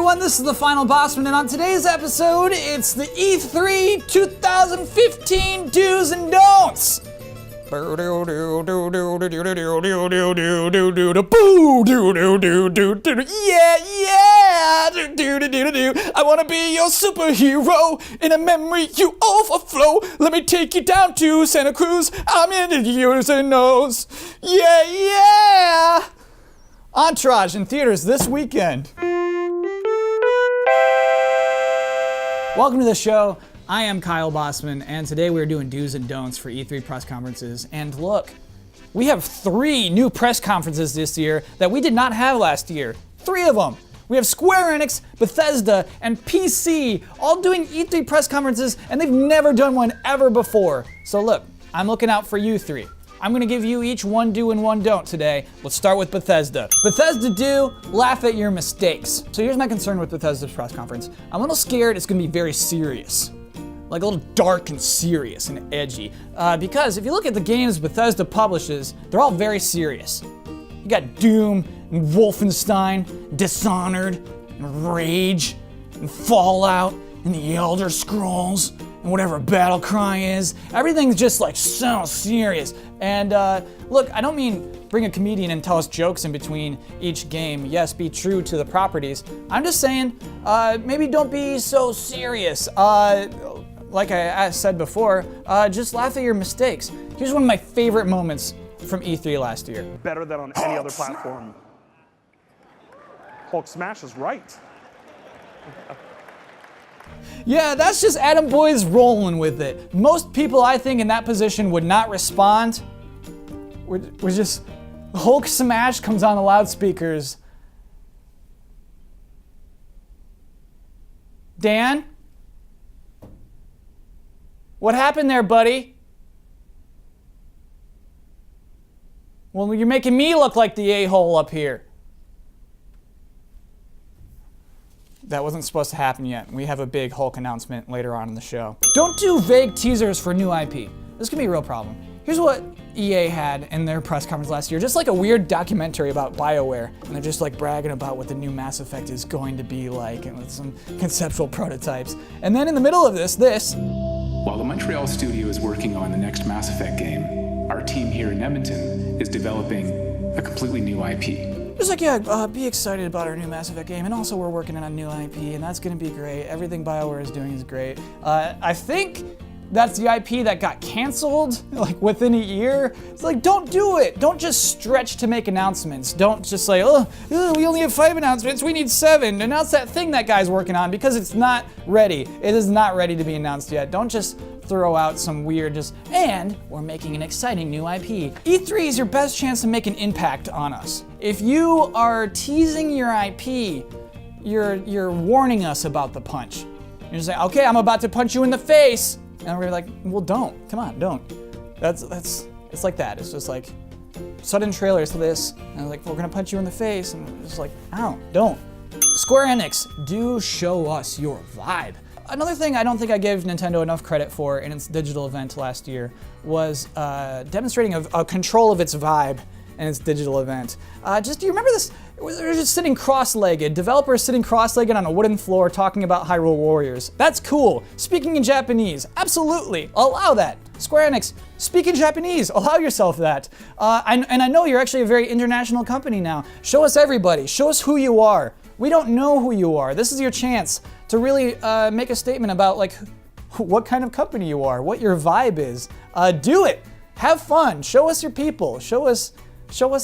everyone, this is the Final Bosman, and on today's episode, it's the E3 2015 Do's and Don'ts. Yeah, I wanna be your superhero in a memory you overflow. Let me take you down to Santa Cruz. I'm in the U's and O's. Yeah. Entourage in theaters this weekend. Welcome to the show. I am Kyle Bosman, and today we're doing do's and don'ts for E3 press conferences. And look, we have 3 new press conferences this year that we did not have last year. 3 of them. We have Square Enix, Bethesda, and PC all doing E3 press conferences, and they've never done one ever before. So look, I'm looking out for you 3. I'm gonna give you each one do and one don't today. Let's start with Bethesda. Bethesda do, laugh at your mistakes. So here's my concern with Bethesda's press conference. I'm a little scared it's gonna be very serious. Like a little dark and serious and edgy. Because if you look at the games Bethesda publishes, they're all very serious. You got Doom, and Wolfenstein, Dishonored, and Rage, and Fallout, and the Elder Scrolls, and whatever Battlecry is. Everything's just like so serious. And look, I don't mean bring a comedian and tell us jokes in between each game. Yes, be true to the properties. I'm just saying, maybe don't be so serious. Like I said before, just laugh at your mistakes. Here's one of my favorite moments from E3 last year. Better than on any other platform. Hulk smash is right. Yeah, that's just Adam Boyes rolling with it. Most people, I think, in that position would not respond. Would just, Hulk smash comes on the loudspeakers. Dan? What happened there, buddy? Well, you're making me look like the a-hole up here. That wasn't supposed to happen yet. We have a big Hulk announcement later on in the show. Don't do vague teasers for new IP. This could be a real problem. Here's what EA had in their press conference last year. Just like a weird documentary about BioWare. And they're just like bragging about what the new Mass Effect is going to be like and with some conceptual prototypes. And then in the middle of this. While the Montreal studio is working on the next Mass Effect game, our team here in Edmonton is developing a completely new IP. Just like, yeah, be excited about our new Mass Effect game, and also we're working on a new IP, and that's gonna be great. Everything BioWare is doing is great. I think that's the IP that got canceled, like within a year. It's like, don't do it. Don't just stretch to make announcements. Don't just say, we only have 5 announcements, we need 7. Announce that thing that guy's working on, because it's not ready. It is not ready to be announced yet. Don't just throw out some weird and we're making an exciting new IP. E3 is your best chance to make an impact on us. If you are teasing your IP, you're warning us about the punch. You're just saying, okay, I'm about to punch you in the face. And we're like, well, don't. Come on, don't. It's like that. It's just like sudden trailers to this, and like, we're gonna punch you in the face, and it's just like, ow, don't. Square Enix, do show us your vibe. Another thing I don't think I gave Nintendo enough credit for in its digital event last year was demonstrating a control of its vibe in its digital event. Do you remember this? They're just sitting cross-legged, developers sitting cross-legged on a wooden floor talking about Hyrule Warriors. That's cool. Speaking in Japanese, absolutely, allow that. Square Enix, speak in Japanese, allow yourself that. And I know you're actually a very international company now. Show us everybody, show us who you are. We don't know who you are. This is your chance to really make a statement about like what kind of company you are, what your vibe is. Do it, have fun, show us your people, show us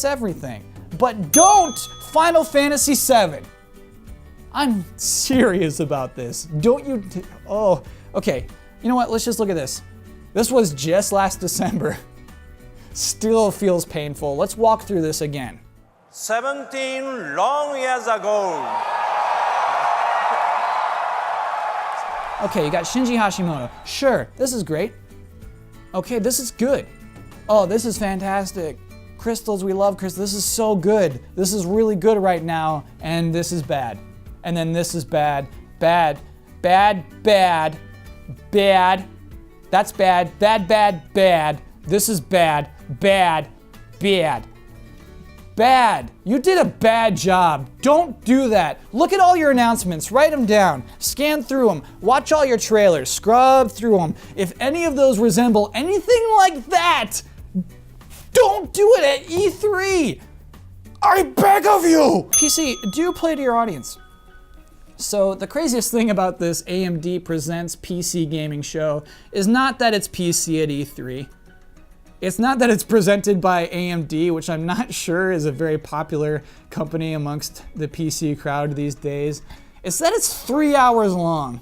everything. But don't Final Fantasy VII. I'm serious about this. Don't you, okay. You know what, let's just look at this. This was just last December. Still feels painful. Let's walk through this again. 17 long years ago. Okay, you got Shinji Hashimoto. Sure, this is great. Okay, this is good. Oh, this is fantastic. Crystals, we love crystals. This is so good. This is really good right now, and this is bad. And then this is bad, bad, bad, bad, bad. That's bad, bad, bad, bad. This is bad, bad, bad. bad. You did a bad job. Don't do that. Look at all your announcements, write them down, scan through them, watch all your trailers, scrub through them. If any of those resemble anything like that, don't do it at E3. I beg of you. PC, do play to your audience. So the craziest thing about this AMD Presents PC gaming show is not that it's PC at E3. It's not that it's presented by AMD, which I'm not sure is a very popular company amongst the PC crowd these days. It's that it's 3 hours long.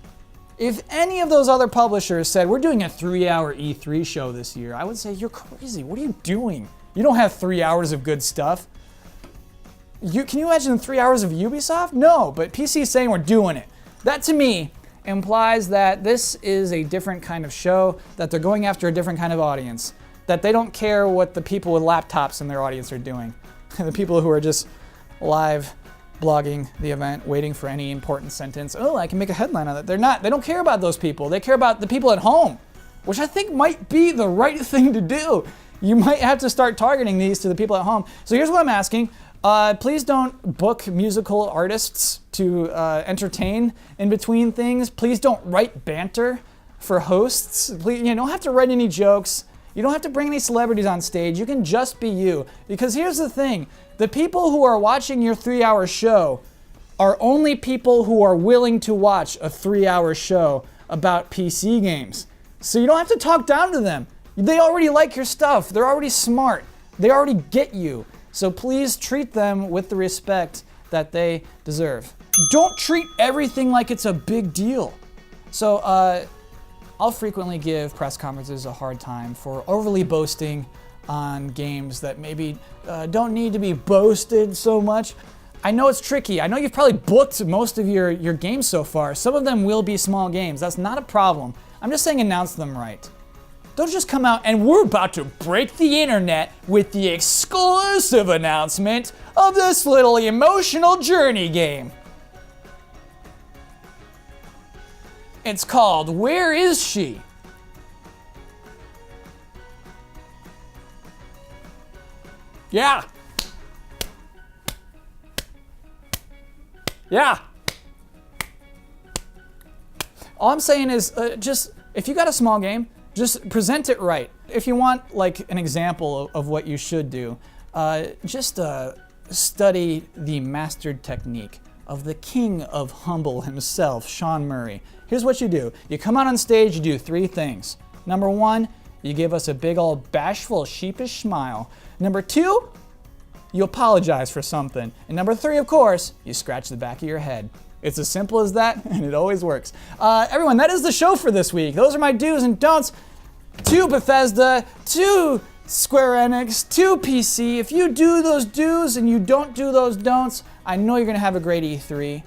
If any of those other publishers said, we're doing a 3-hour E3 show this year, I would say, you're crazy. What are you doing? You don't have 3 hours of good stuff. Can you imagine 3 hours of Ubisoft? No, but PC is saying we're doing it. That to me implies that this is a different kind of show, that they're going after a different kind of audience, that they don't care what the people with laptops in their audience are doing. The people who are just live blogging the event, waiting for any important sentence. Oh, I can make a headline on that. They don't care about those people. They care about the people at home, which I think might be the right thing to do. You might have to start targeting these to the people at home. So here's what I'm asking. Please don't book musical artists to entertain in between things. Please don't write banter for hosts. Please, you don't have to write any jokes. You don't have to bring any celebrities on stage. You can just be you. Because here's the thing. The people who are watching your 3-hour show are only people who are willing to watch a 3-hour show about PC games. So you don't have to talk down to them. They already like your stuff. They're already smart. They already get you. So please treat them with the respect that they deserve. Don't treat everything like it's a big deal. So I'll frequently give press conferences a hard time for overly boasting on games that maybe don't need to be boasted so much. I know it's tricky. I know you've probably booked most of your games so far. Some of them will be small games. That's not a problem. I'm just saying announce them right. Don't just come out and we're about to break the internet with the exclusive announcement of this little emotional journey game. It's called Where Is She? Yeah. Yeah. All I'm saying is just, if you got a small game, just present it right. If you want like an example of what you should do, just study the mastered technique of the king of humble himself, Sean Murray. Here's what you do. You come out on stage, you do 3 things. Number 1, you give us a big old bashful, sheepish smile. Number 2, you apologize for something. And number 3, of course, you scratch the back of your head. It's as simple as that, and it always works. Everyone, that is the show for this week. Those are my do's and don'ts. To Bethesda, to Square Enix, to PC. If you do those do's and you don't do those don'ts, I know you're gonna have a great E3.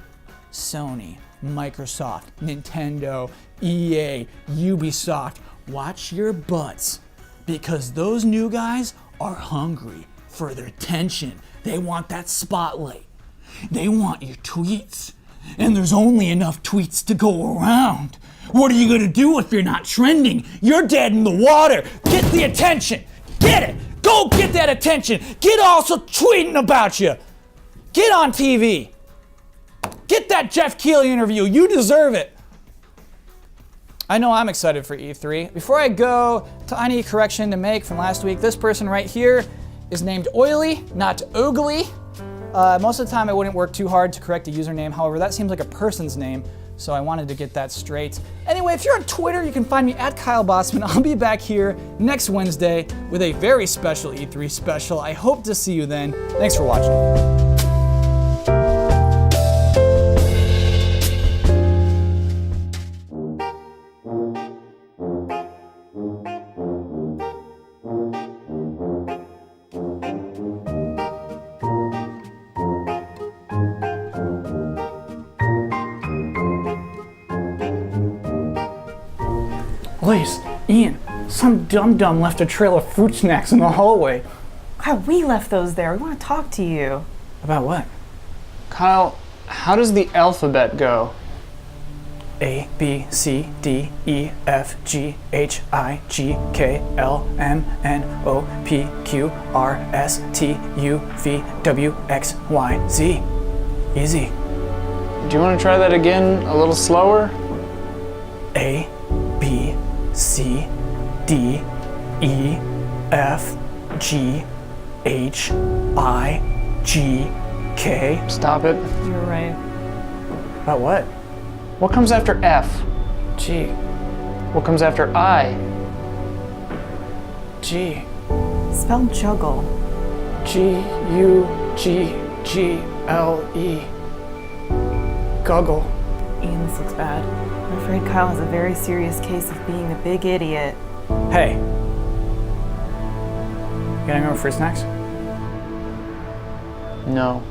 Sony, Microsoft, Nintendo, EA, Ubisoft, watch your butts, because those new guys are hungry for their attention. They want that spotlight. They want your tweets. And there's only enough tweets to go around. What are you gonna do if you're not trending? You're dead in the water. Get the attention. Get it. Go get that attention. Get also tweeting about you. Get on TV. Get that Jeff Keighley interview. You deserve it. I know I'm excited for E3. Before I go, tiny correction to make from last week. This person right here is named Oily, not Ogly. Most of the time it wouldn't work too hard to correct a username. However, that seems like a person's name, so I wanted to get that straight. Anyway, if you're on Twitter, you can find me at Kyle Bosman. I'll be back here next Wednesday with a very special E3 special. I hope to see you then. Thanks for watching. Blaze, Ian, some dum-dum left a trail of fruit snacks in the hallway. God, we left those there. We want to talk to you. About what? Kyle, how does the alphabet go? A, B, C, D, E, F, G, H, I, G, K, L, M, N, O, P, Q, R, S, T, U, V, W, X, Y, Z. Easy. Do you want to try that again a little slower? A, B, C, D, E, F, G, H, I, G, K. Stop it. You're right. About what? What comes after F? G, What comes after I? G, Spell juggle. G, U, G, G, L, E. Guggle. Ian, this looks bad. I'm afraid Kyle has a very serious case of being a big idiot. Hey. You gonna go for free snacks? No.